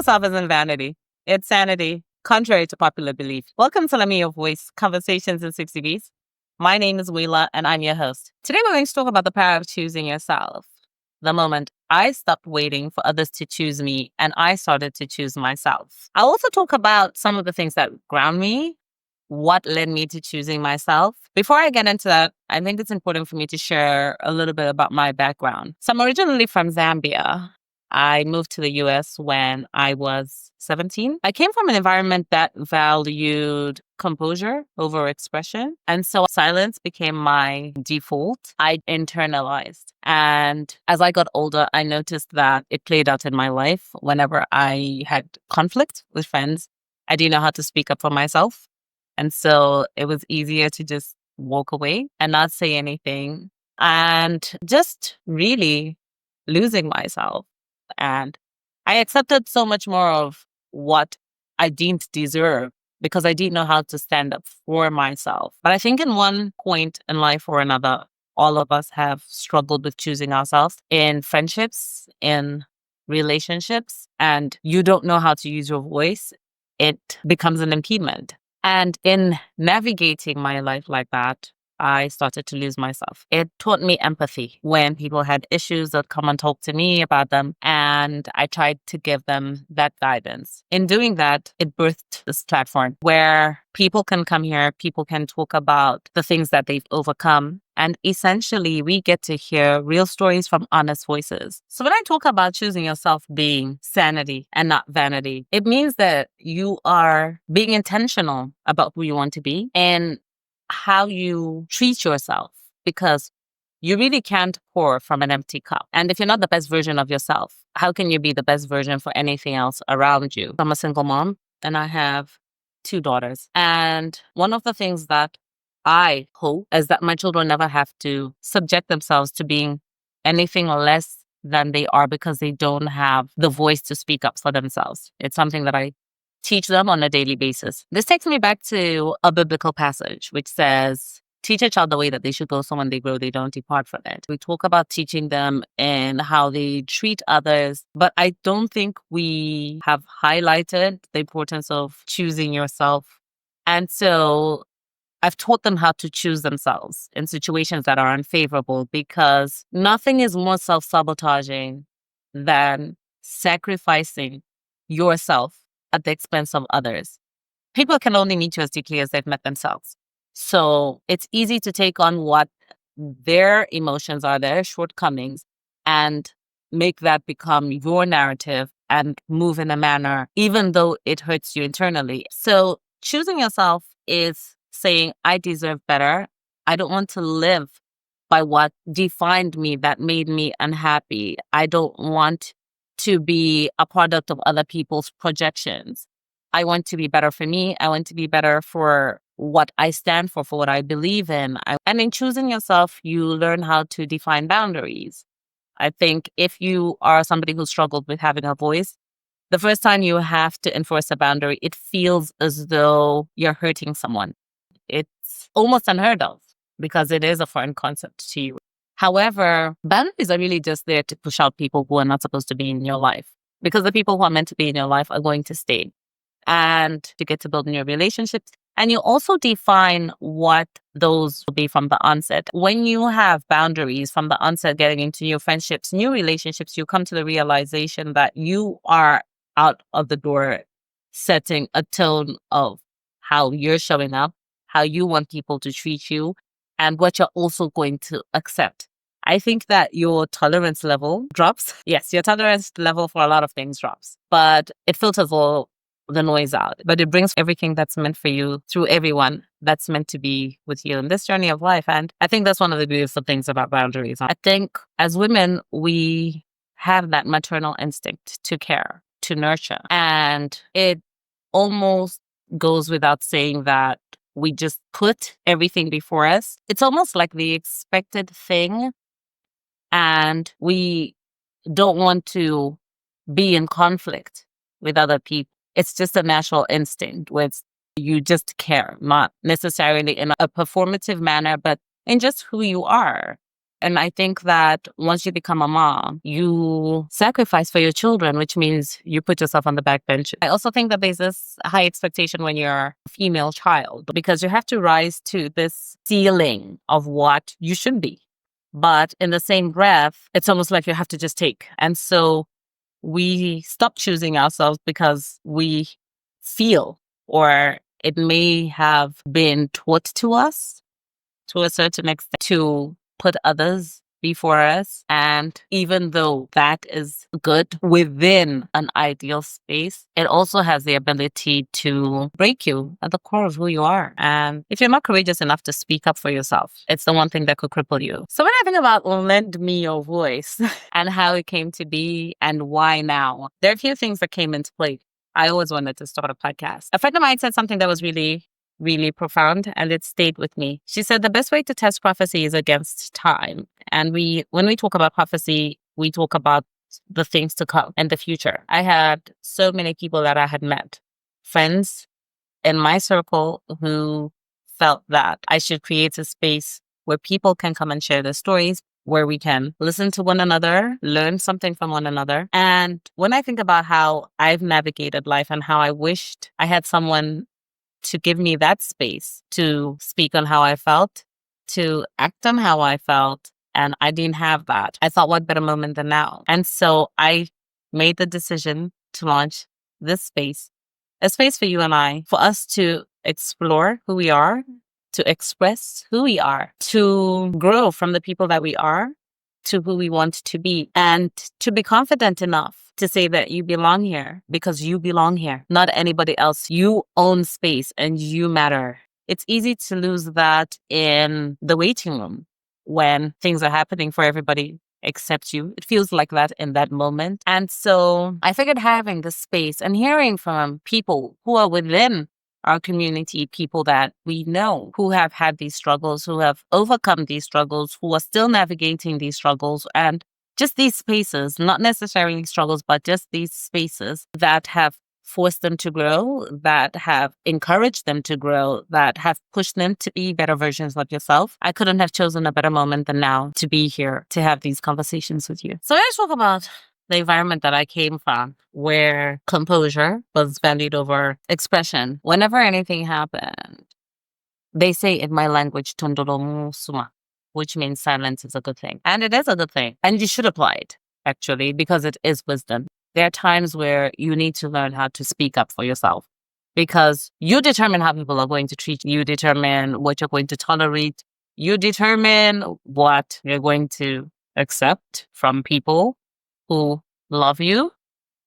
yourself isn't vanity. It's sanity, contrary to popular belief. Welcome to Let Me Your Voice, Conversations in 60 Beats. My name is Mwila, and I'm your host. Today, we're going to talk about the power of choosing yourself. The moment I stopped waiting for others to choose me and I started to choose myself. I'll also talk about some of the things that ground me, what led me to choosing myself. Before I get into that, I think it's important for me to share a little bit about my background. So I'm originally from Zambia. I moved to the US when I was 17. I came from an environment that valued composure over expression. And so silence became my default. I internalized. And as I got older, I noticed that it played out in my life. Whenever I had conflict with friends, I didn't know how to speak up for myself. And so it was easier to just walk away and not say anything and just really losing myself. And I accepted so much more of what I didn't deserve because I didn't know how to stand up for myself. But I think in one point in life or another, all of us have struggled with choosing ourselves in friendships, in relationships, and you don't know how to use your voice. It becomes an impediment. And in navigating my life like that, I started to lose myself. It taught me empathy. When people had issues, they'd come and talk to me about them, and I tried to give them that guidance. In doing that, it birthed this platform where people can come here, people can talk about the things that they've overcome, and essentially we get to hear real stories from honest voices. So when I talk about choosing yourself being sanity and not vanity, it means that you are being intentional about who you want to be and how you treat yourself, because you really can't pour from an empty cup. And if you're not the best version of yourself, how can you be the best version for anything else around you? I'm a single mom and I have 2 daughters. And one of the things that I hope is that my children never have to subject themselves to being anything less than they are because they don't have the voice to speak up for themselves. It's something that I teach them on a daily basis. This takes me back to a biblical passage which says, teach a child the way that they should go, so when they grow, they don't depart from it. We talk about teaching them and how they treat others, but I don't think we have highlighted the importance of choosing yourself. And so I've taught them how to choose themselves in situations that are unfavorable, because nothing is more self-sabotaging than sacrificing yourself at the expense of others. People can only meet you as deeply as they've met themselves. So it's easy to take on what their emotions are, their shortcomings, and make that become your narrative and move in a manner, even though it hurts you internally. So choosing yourself is saying, I deserve better. I don't want to live by what defined me, that made me unhappy. I don't want to be a product of other people's projections. I want to be better for me. I want to be better for what I stand for what I believe in. And in choosing yourself, you learn how to define boundaries. I think if you are somebody who struggled with having a voice, the first time you have to enforce a boundary, it feels as though you're hurting someone. It's almost unheard of because it is a foreign concept to you. However, boundaries are really just there to push out people who are not supposed to be in your life, because the people who are meant to be in your life are going to stay, and to get to build new relationships. And you also define what those will be from the onset. When you have boundaries from the onset, getting into new friendships, new relationships, you come to the realization that you are out of the door setting a tone of how you're showing up, how you want people to treat you, and what you're also going to accept. I think that your tolerance level drops. Yes, your tolerance level for a lot of things drops, but it filters all the noise out. But it brings everything that's meant for you through everyone that's meant to be with you in this journey of life. And I think that's one of the beautiful things about boundaries. I think as women, we have that maternal instinct to care, to nurture. And it almost goes without saying that we just put everything before us. It's almost like the expected thing. And we don't want to be in conflict with other people. It's just a natural instinct where you just care, not necessarily in a performative manner, but in just who you are. And I think that once you become a mom, you sacrifice for your children, which means you put yourself on the back bench. I also think that there's this high expectation when you're a female child because you have to rise to this ceiling of what you should be. But in the same breath, it's almost like you have to just take. And so we stop choosing ourselves because we feel, or it may have been taught to us to a certain extent, to put others before us. And even though that is good within an ideal space, it also has the ability to break you at the core of who you are. And if you're not courageous enough to speak up for yourself, it's the one thing that could cripple you. So when I think about Lend Me Your Voice and how it came to be and why now, there are a few things that came into play. I always wanted to start a podcast. A friend of mine said something that was really profound, and it stayed with me. She said the best way to test prophecy is against time. And when we talk about prophecy, we talk about the things to come and the future. I had so many people that I had met, friends in my circle, who felt that I should create a space where people can come and share their stories, where we can listen to one another, learn something from one another. And when I think about how I've navigated life and how I wished I had someone to give me that space to speak on how I felt, to act on how I felt, and I didn't have that. I thought, what better moment than now? And so I made the decision to launch this space, a space for you and I, for us to explore who we are, to express who we are, to grow from the people that we are to who we want to be, and to be confident enough to say that you belong here because you belong here, not anybody else. You own space and you matter. It's easy to lose that in the waiting room when things are happening for everybody except you. It feels like that in that moment. And so I figured having the space and hearing from people who are within our community, people that we know who have had these struggles, who have overcome these struggles, who are still navigating these struggles, and just these spaces, not necessarily struggles, but just these spaces that have forced them to grow, that have encouraged them to grow, that have pushed them to be better versions of yourself. I couldn't have chosen a better moment than now to be here, to have these conversations with you. So let's talk about the environment that I came from, where composure was valued over expression. Whenever anything happened, they say in my language, "Tondolo suma," which means silence is a good thing. And it is a good thing. And you should apply it, actually, because it is wisdom. There are times where you need to learn how to speak up for yourself, because you determine how people are going to treat you. You determine what you're going to tolerate. You determine what you're going to accept from people who love you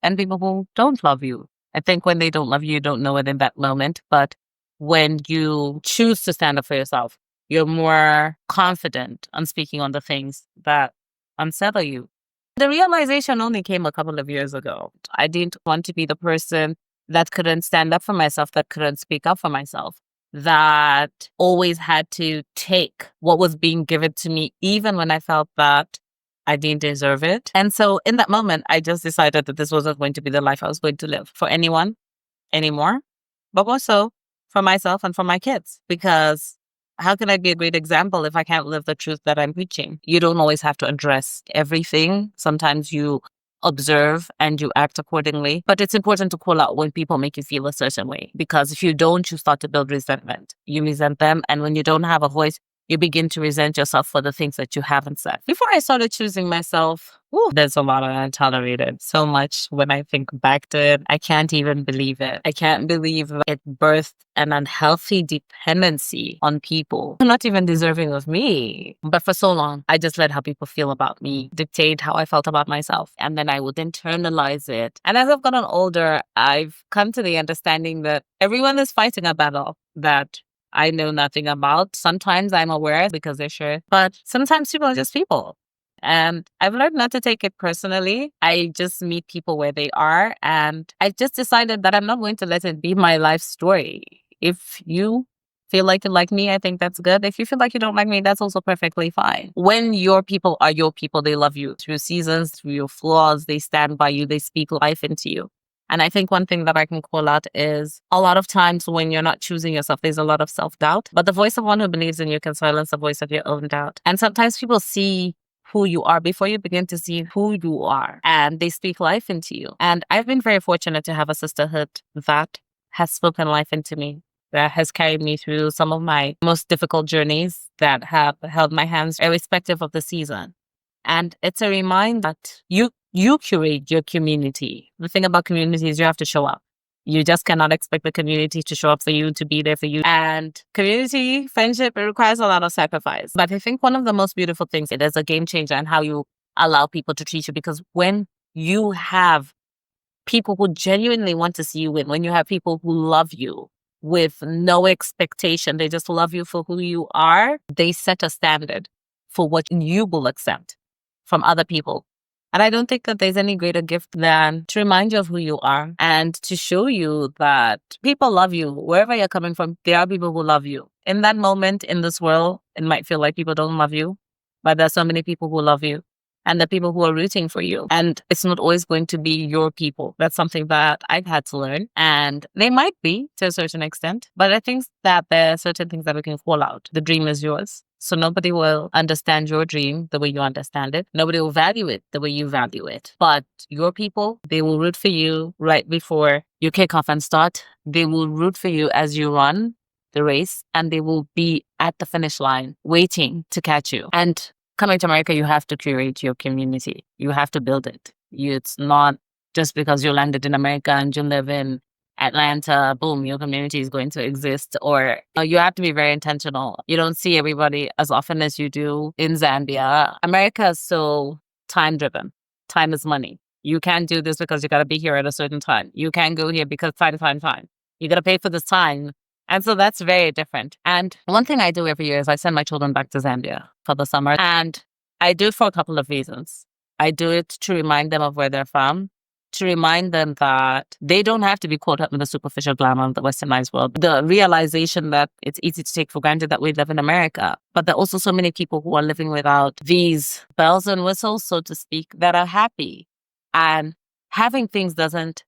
and people who don't love you. I think when they don't love you, you don't know it in that moment. But when you choose to stand up for yourself, you're more confident on speaking on the things that unsettle you. The realization only came a couple of years ago. I didn't want to be the person that couldn't stand up for myself, that couldn't speak up for myself, that always had to take what was being given to me, even when I felt that I didn't deserve it. And so in that moment, I just decided that this wasn't going to be the life I was going to live for anyone anymore, but also for myself and for my kids. Because how can I be a great example if I can't live the truth that I'm preaching? You don't always have to address everything. Sometimes you observe and you act accordingly. But it's important to call out when people make you feel a certain way. Because if you don't, you start to build resentment. You resent them. And when you don't have a voice, you begin to resent yourself for the things that you haven't said. Before I started choosing myself, there's a lot I tolerated. So much when I think back to it, I can't even believe it. I can't believe it birthed an unhealthy dependency on people who are not even deserving of me. But for so long, I just let how people feel about me dictate how I felt about myself. And then I would internalize it. And as I've gotten older, I've come to the understanding that everyone is fighting a battle that I know nothing about. Sometimes I'm aware because they're sure, but sometimes people are just people. And I've learned not to take it personally. I just meet people where they are. And I just decided that I'm not going to let it be my life story. If you feel like you like me, I think that's good. If you feel like you don't like me, that's also perfectly fine. When your people are your people, they love you through seasons, through your flaws, they stand by you, they speak life into you. And I think one thing that I can call out is a lot of times when you're not choosing yourself, there's a lot of self-doubt. But the voice of one who believes in you can silence the voice of your own doubt. And sometimes people see who you are before you begin to see who you are, and they speak life into you. And I've been very fortunate to have a sisterhood that has spoken life into me, that has carried me through some of my most difficult journeys, that have held my hands irrespective of the season. And it's a reminder that you curate your community. The thing about community is you have to show up. You just cannot expect the community to show up for you, to be there for you. And community, friendship, it requires a lot of sacrifice. But I think one of the most beautiful things, it is a game changer in how you allow people to treat you. Because when you have people who genuinely want to see you win, when you have people who love you with no expectation, they just love you for who you are, they set a standard for what you will accept from other people. And I don't think that there's any greater gift than to remind you of who you are and to show you that people love you. Wherever you're coming from, there are people who love you. In that moment, in this world, it might feel like people don't love you, but there's so many people who love you and the people who are rooting for you. And it's not always going to be your people. That's something that I've had to learn. And they might be to a certain extent, but I think that there are certain things that we can call out. The dream is yours. So nobody will understand your dream the way you understand it. Nobody will value it the way you value it. But your people, they will root for you right before you kick off and start. They will root for you as you run the race, and they will be at the finish line waiting to catch you. And coming to America, you have to curate your community. You have to build it. It's not just because you landed in America and you live in Atlanta, boom, your community is going to exist. Or you have to be very intentional. You don't see everybody as often as you do in Zambia. America is so time driven. Time is money. You can't do this because you got to be here at a certain time. You can't go here because time. You got to pay for this time. And so that's very different. And one thing I do every year is I send my children back to Zambia for the summer. And I do it for a couple of reasons. I do it to remind them of where they're from, to remind them that they don't have to be caught up in the superficial glamour of the westernized world. The realization that it's easy to take for granted that we live in America, but there are also so many people who are living without these bells and whistles, so to speak, that are happy. And having things doesn't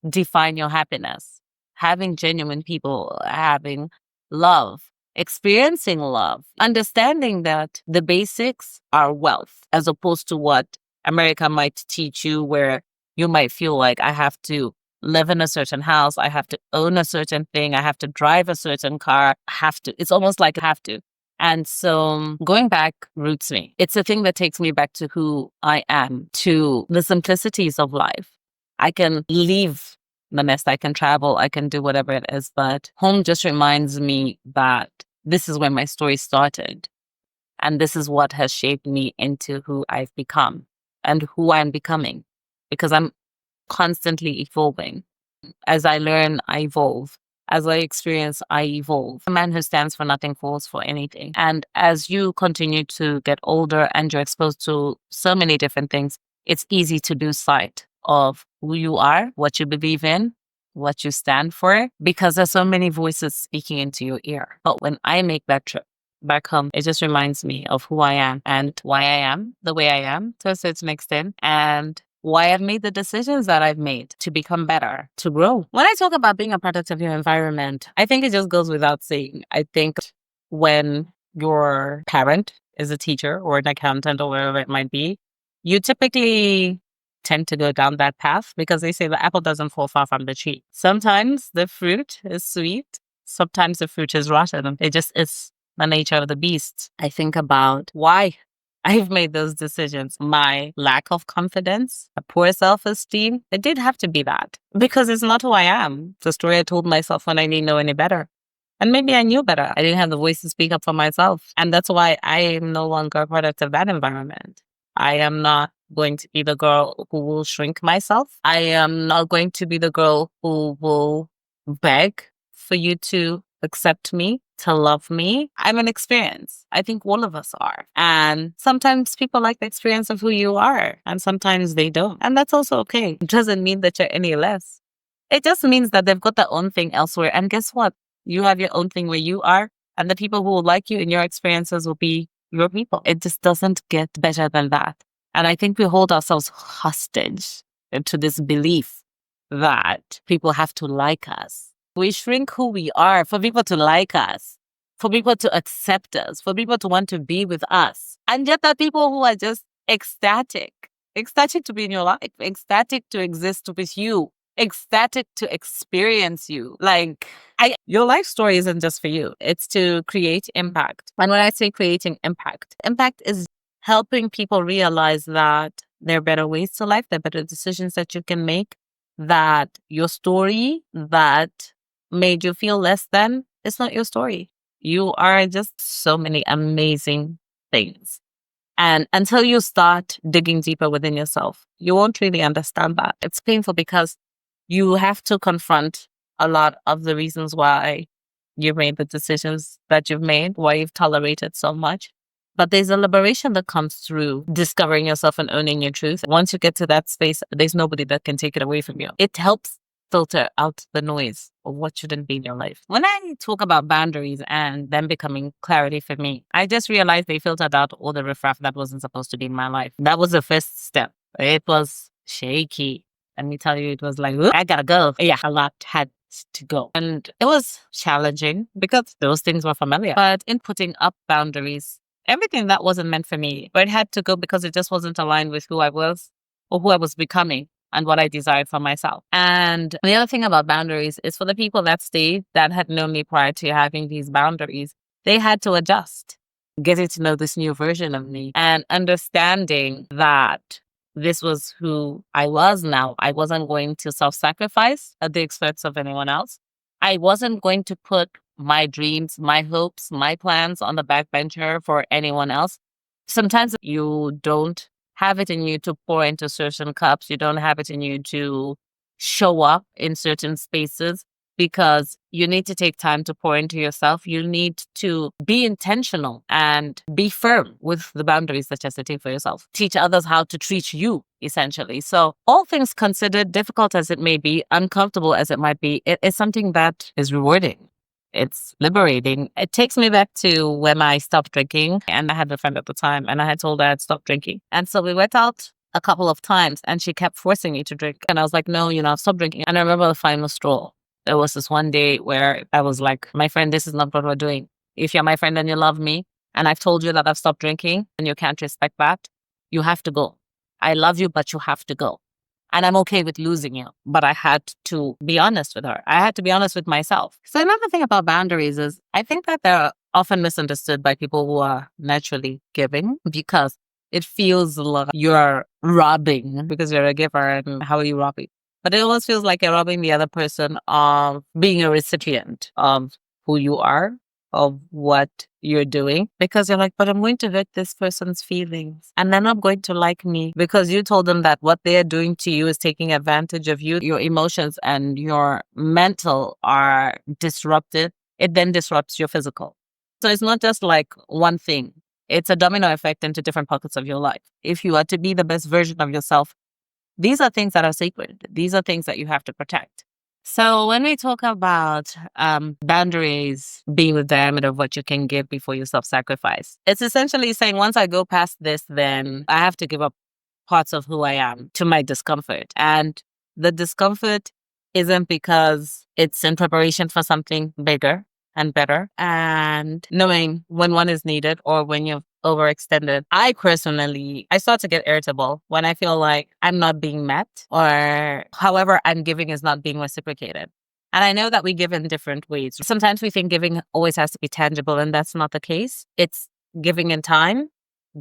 define your happiness. Having genuine people, having love, experiencing love, understanding that the basics are wealth, as opposed to what America might teach you, where you might feel like I have to live in a certain house, I have to own a certain thing, I have to drive a certain car, it's almost like I have to. And so going back roots me. It's a thing that takes me back to who I am, to the simplicities of life. I can leave the nest, I can travel, I can do whatever it is, but home just reminds me that this is where my story started. And this is what has shaped me into who I've become and who I'm becoming, because I'm constantly evolving. As I learn, I evolve. As I experience, I evolve. A man who stands for nothing falls for anything. And as you continue to get older and you're exposed to so many different things, it's easy to lose sight of who you are, what you believe in, what you stand for, because there's so many voices speaking into your ear. But when I make that trip back home, it just reminds me of who I am and why I am the way I am to a certain extent, and why I've made the decisions that I've made to become better, to grow. When I talk about being a product of your environment, I think it just goes without saying. I think when your parent is a teacher or an accountant or whatever it might be, you typically tend to go down that path because they say the apple doesn't fall far from the tree. Sometimes the fruit is sweet. Sometimes the fruit is rotten. It just is the nature of the beast. I think about why I've made those decisions. My lack of confidence, a poor self-esteem, it did have to be that because it's not who I am. The story I told myself when I didn't know any better. And maybe I knew better. I didn't have the voice to speak up for myself. And that's why I am no longer a product of that environment. I am not going to be the girl who will shrink myself. I am not going to be the girl who will beg for you to accept me, to love me. I'm an experience. I think all of us are. And sometimes people like the experience of who you are, and sometimes they don't. And that's also okay. It doesn't mean that you're any less. It just means that they've got their own thing elsewhere. And guess what? You have your own thing where you are, and the people who will like you in your experiences will be your people. It just doesn't get better than that. And I think we hold ourselves hostage to this belief that people have to like us. We shrink who we are for people to like us, for people to accept us, for people to want to be with us. And yet there are people who are just ecstatic to be in your life, ecstatic to exist with you, ecstatic to experience you. Your life story isn't just for you. It's to create impact. And when I say creating impact is helping people realize that there are better ways to life, there are better decisions that you can make, that your story that made you feel less than is not your story. You are just so many amazing things. And until you start digging deeper within yourself, you won't really understand that. It's painful because you have to confront a lot of the reasons why you've made the decisions that you've made, why you've tolerated so much. But there's a liberation that comes through discovering yourself and owning your truth. Once you get to that space, there's nobody that can take it away from you. It helps filter out the noise of what shouldn't be in your life. When I talk about boundaries and them becoming clarity for me, I just realized they filtered out all the riffraff that wasn't supposed to be in my life. That was the first step. It was shaky. Let me tell you, it was like, I gotta go. Yeah, a lot had to go. And it was challenging because those things were familiar. But in putting up boundaries, everything that wasn't meant for me, but it had to go because it just wasn't aligned with who I was or who I was becoming and what I desired for myself. And the other thing about boundaries is for the people that stayed, that had known me prior to having these boundaries, they had to adjust, getting to know this new version of me and understanding that this was who I was now. I wasn't going to self-sacrifice at the expense of anyone else. I wasn't going to put my dreams, my hopes, my plans on the backbencher for anyone else. Sometimes you don't have it in you to pour into certain cups. You don't have it in you to show up in certain spaces because you need to take time to pour into yourself. You need to be intentional and be firm with the boundaries that you're setting for yourself. Teach others how to treat you, essentially. So all things considered, difficult as it may be, uncomfortable as it might be, it is something that is rewarding. It's liberating. It takes me back to when I stopped drinking, and I had a friend at the time and I had told her I'd stopped drinking. And so we went out a couple of times and she kept forcing me to drink. And I was like, no, I've stopped drinking. And I remember the final straw. There was this one day where I was like, my friend, this is not what we're doing. If you're my friend and you love me and I've told you that I've stopped drinking and you can't respect that, you have to go. I love you, but you have to go. And I'm okay with losing you. But I had to be honest with her. I had to be honest with myself. So another thing about boundaries is I think that they're often misunderstood by people who are naturally giving because it feels like you're robbing because you're a giver and how are you robbing? But it almost feels like you're robbing the other person of being a recipient of who you are, of what you're doing, because you're like, but I'm going to hurt this person's feelings and they're not going to like me because you told them that what they're doing to you is taking advantage of you. Your emotions and your mental are disrupted. It then disrupts your physical. So it's not just like one thing. It's a domino effect into different pockets of your life. If you are to be the best version of yourself, these are things that are sacred. These are things that you have to protect. So when we talk about boundaries being the diameter of what you can give before you self-sacrifice, it's essentially saying once I go past this, then I have to give up parts of who I am to my discomfort. And the discomfort isn't because it's in preparation for something bigger and better and knowing when one is needed or when you've overextended. I start to get irritable when I feel like I'm not being met or however I'm giving is not being reciprocated. And I know that we give in different ways. Sometimes we think giving always has to be tangible, and that's not the case. It's giving in time,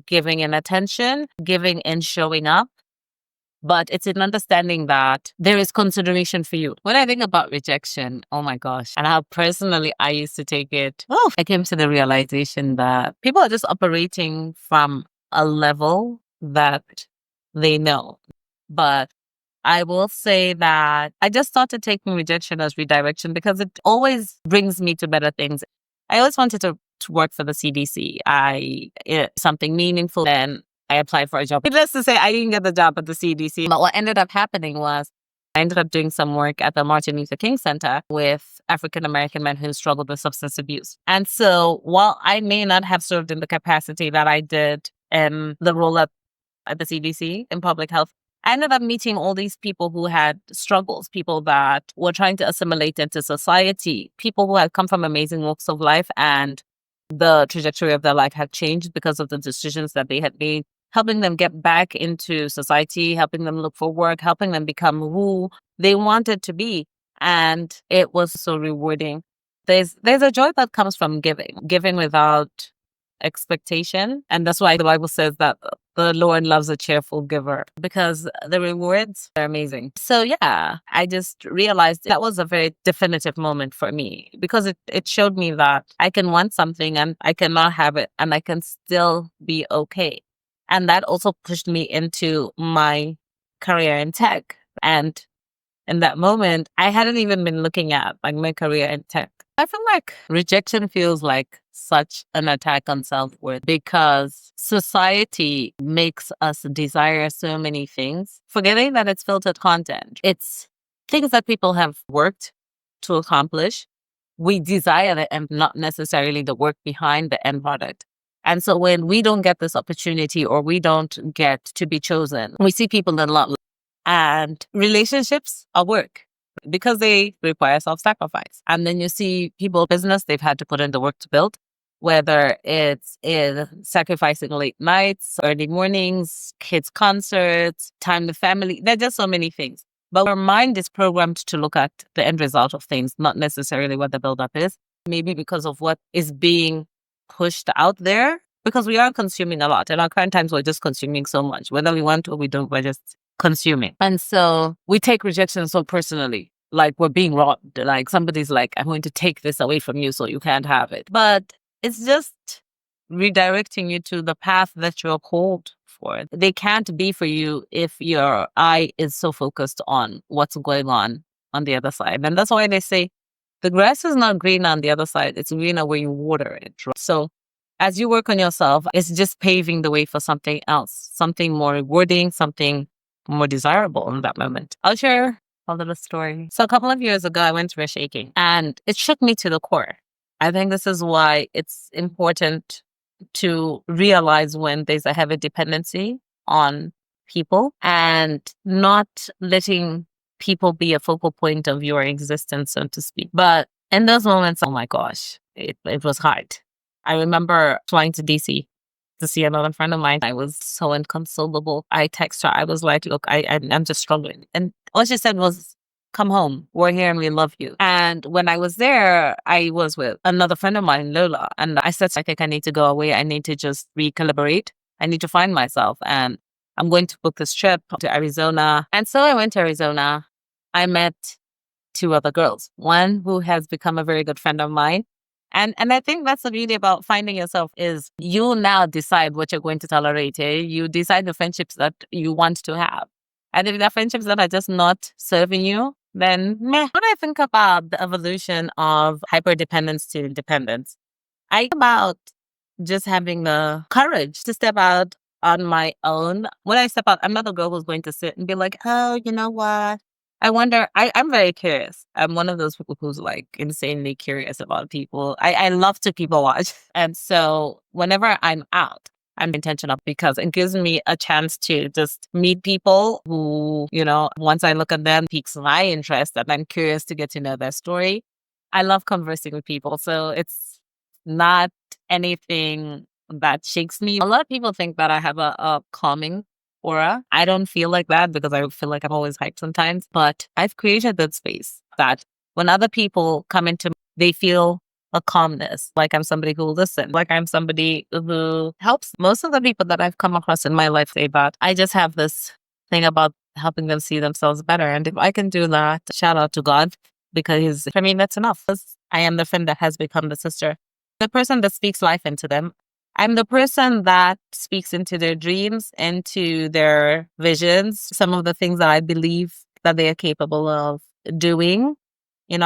giving in attention, giving in showing up. But it's an understanding that there is consideration for you. When I think about rejection, oh my gosh, and how personally I used to take it, I came to the realization that people are just operating from a level that they know. But I will say that I just started taking rejection as redirection because it always brings me to better things. I always wanted to work for the CDC. Something meaningful. Then I applied for a job. Needless to say, I didn't get the job at the CDC. But what ended up happening was I ended up doing some work at the Martin Luther King Center with African American men who struggled with substance abuse. And so while I may not have served in the capacity that I did in the role at the CDC in public health, I ended up meeting all these people who had struggles, people that were trying to assimilate into society, people who had come from amazing walks of life and the trajectory of their life had changed because of the decisions that they had made, helping them get back into society, helping them look for work, helping them become who they wanted to be. And it was so rewarding. There's a joy that comes from giving without expectation. And that's why the Bible says that the Lord loves a cheerful giver, because the rewards are amazing. So yeah, I just realized that was a very definitive moment for me, because it showed me that I can want something and I cannot have it and I can still be okay. And that also pushed me into my career in tech. And in that moment, I hadn't even been looking at like my career in tech. I feel like rejection feels like such an attack on self-worth, because society makes us desire so many things, forgetting that it's filtered content. It's things that people have worked to accomplish. We desire the end, not necessarily the work behind the end product. And so when we don't get this opportunity or we don't get to be chosen, we see people in a lot. And relationships are work because they require self-sacrifice. And then you see people business, they've had to put in the work to build, whether it's in sacrificing late nights, early mornings, kids' concerts, time with family. There are just so many things. But our mind is programmed to look at the end result of things, not necessarily what the buildup is. Maybe because of what is being pushed out there, because we are consuming a lot. In our current times, we're just consuming so much. Whether we want to or we don't, we're just consuming. And so we take rejection so personally, like we're being robbed. Like somebody's like, I'm going to take this away from you so you can't have it. But it's just redirecting you to the path that you're called for. They can't be for you if your eye is so focused on what's going on the other side. And that's why they say the grass is not green on the other side. It's greener where you water it. So as you work on yourself, it's just paving the way for something else, something more rewarding, something more desirable in that moment. I'll share a little story. So a couple of years ago, I went through a shaking and it shook me to the core. I think this is why it's important to realize when there's a heavy dependency on people and not letting people be a focal point of your existence, so to speak. But in those moments, oh my gosh, it was hard. I remember flying to DC to see another friend of mine. I was so inconsolable. I text her. I was like, look, I'm just struggling. And all she said was, come home. We're here and we love you. And when I was there, I was with another friend of mine, Lola. And I said, I think I need to go away. I need to just recalibrate. I need to find myself. And I'm going to book this trip to Arizona. And so I went to Arizona. I met two other girls, one who has become a very good friend of mine. And I think that's the beauty about finding yourself is you now decide what you're going to tolerate. You decide the friendships that you want to have. And if there are friendships that are just not serving you, then meh. When I think about the evolution of hyperdependence to independence, I think about just having the courage to step out on my own. When I step out, I'm not the girl who's going to sit and be like, oh, you know what? I wonder, I'm very curious. I'm one of those people who's like insanely curious about people. I love to people watch. And so whenever I'm out, I'm intentional because it gives me a chance to just meet people who, once I look at them, piques my interest and I'm curious to get to know their story. I love conversing with people. So it's not anything that shakes me. A lot of people think that I have a calming aura. I don't feel like that because I feel like I'm always hyped sometimes, but I've created that space that when other people come into me, they feel a calmness, like I'm somebody who listens, like I'm somebody who helps. Most of the people that I've come across in my life say that I just have this thing about helping them see themselves better. And if I can do that, shout out to God, because for me, that's enough. I am the friend that has become the sister, the person that speaks life into them. I'm the person that speaks into their dreams, into their visions, some of the things that I believe that they are capable of doing.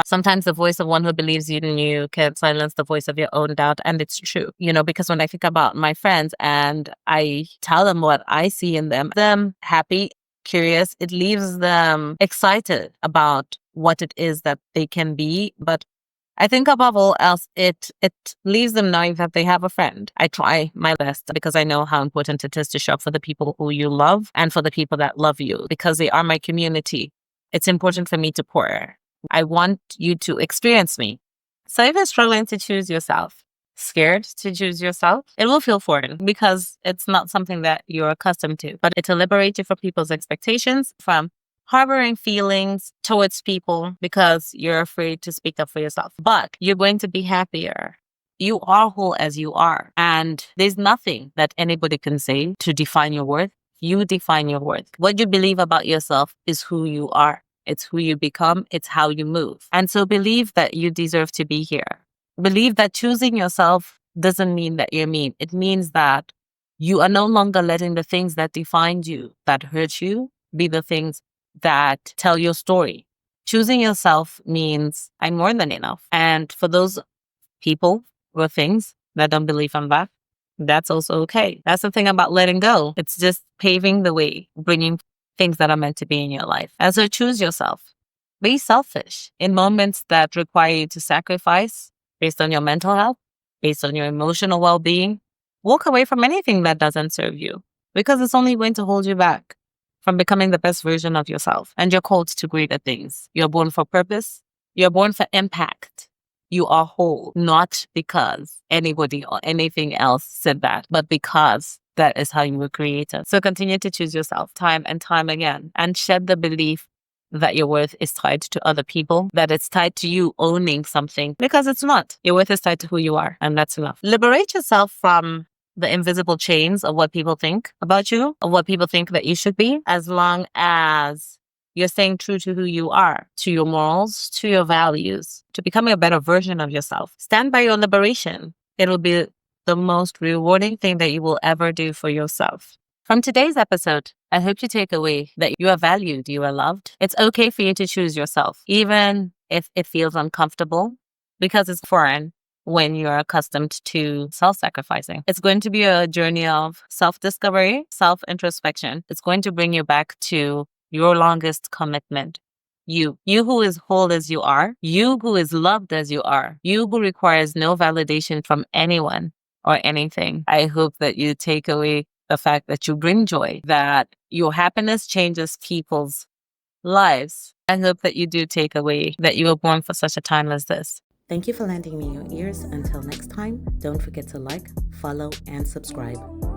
Sometimes the voice of one who believes in you can silence the voice of your own doubt. And it's true, because when I think about my friends and I tell them what I see in them happy, curious, it leaves them excited about what it is that they can be. But I think above all else, it leaves them knowing that they have a friend. I try my best because I know how important it is to show up for the people who you love and for the people that love you because they are my community. It's important for me to pour. I want you to experience me. So if you're struggling to choose yourself, scared to choose yourself, it will feel foreign because it's not something that you're accustomed to. But it'll liberate you from people's expectations, from harboring feelings towards people because you're afraid to speak up for yourself. But you're going to be happier. You are whole as you are. And there's nothing that anybody can say to define your worth. You define your worth. What you believe about yourself is who you are. It's who you become. It's how you move. And so believe that you deserve to be here. Believe that choosing yourself doesn't mean that you're mean. It means that you are no longer letting the things that defined you, that hurt you, be the things that tell your story. Choosing yourself means I'm more than enough. And for those people or things that don't believe I'm that, that's also okay. That's the thing about letting go. It's just paving the way, bringing things that are meant to be in your life. And so choose yourself. Be selfish in moments that require you to sacrifice based on your mental health, based on your emotional well-being. Walk away from anything that doesn't serve you because it's only going to hold you back from becoming the best version of yourself. And you're called to greater things. You're born for purpose. You're born for impact. You are whole, not because anybody or anything else said that, but because that is how you were created. So continue to choose yourself time and time again and shed the belief that your worth is tied to other people, that it's tied to you owning something, because it's not. Your worth is tied to who you are, and that's enough. Liberate yourself from the invisible chains of what people think about you, of what people think that you should be, as long as you're staying true to who you are, to your morals, to your values, to becoming a better version of yourself. Stand by your liberation. It'll be the most rewarding thing that you will ever do for yourself. From today's episode, I hope you take away that you are valued, you are loved. It's okay for you to choose yourself, even if it feels uncomfortable, because it's foreign when you're accustomed to self-sacrificing. It's going to be a journey of self-discovery, self-introspection. It's going to bring you back to your longest commitment. You who is whole as you are, you who is loved as you are, you who requires no validation from anyone or anything. I hope that you take away the fact that you bring joy, that your happiness changes people's lives. I hope that you do take away that you were born for such a time as this. Thank you for lending me your ears. Until next time, don't forget to like, follow, and subscribe.